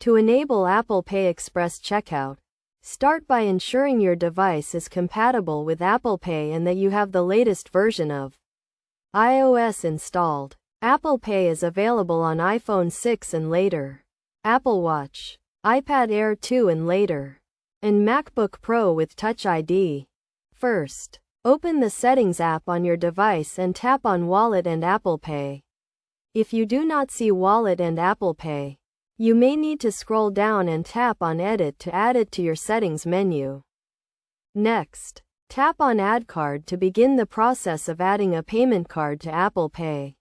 To enable Apple Pay Express Checkout, start by ensuring your device is compatible with Apple Pay and that you have the latest version of iOS installed. Apple Pay is available on iPhone 6 and later, Apple Watch, iPad Air 2 and later, and MacBook Pro with Touch ID. First, open the Settings app on your device and tap on Wallet and Apple Pay. If you do not see Wallet and Apple Pay, you may need to scroll down and tap on Edit to add it to your settings menu. Next, tap on Add Card to begin the process of adding a payment card to Apple Pay.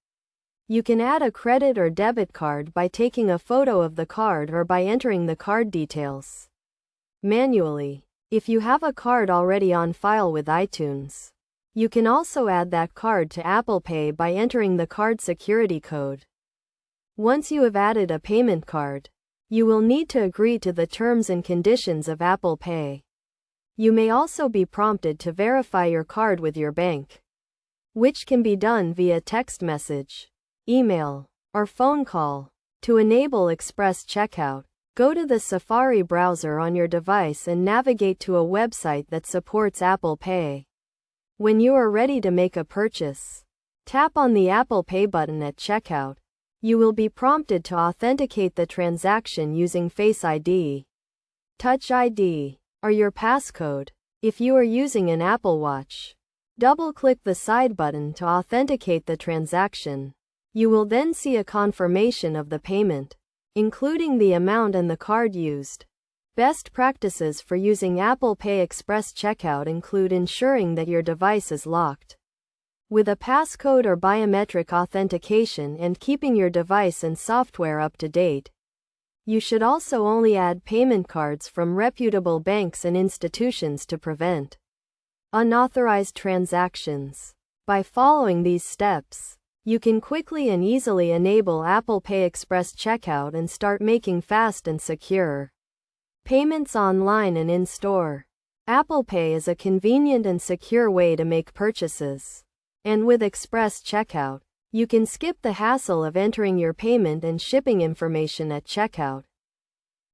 You can add a credit or debit card by taking a photo of the card or by entering the card details manually. If you have a card already on file with iTunes, you can also add that card to Apple Pay by entering the card security code. Once you have added a payment card, you will need to agree to the terms and conditions of Apple Pay. You may also be prompted to verify your card with your bank, which can be done via text message, email, or phone call. To enable Express Checkout, go to the Safari browser on your device and navigate to a website that supports Apple Pay. When you are ready to make a purchase, tap on the Apple Pay button at checkout. You will be prompted to authenticate the transaction using Face ID, Touch ID, or your passcode. If you are using an Apple Watch, double-click the side button to authenticate the transaction. You will then see a confirmation of the payment, including the amount and the card used. Best practices for using Apple Pay Express Checkout include ensuring that your device is locked with a passcode or biometric authentication and keeping your device and software up to date. You should also only add payment cards from reputable banks and institutions to prevent unauthorized transactions. By following these steps, you can quickly and easily enable Apple Pay Express Checkout and start making fast and secure payments online and in-store. Apple Pay is a convenient and secure way to make purchases. And with Express Checkout, you can skip the hassle of entering your payment and shipping information at checkout.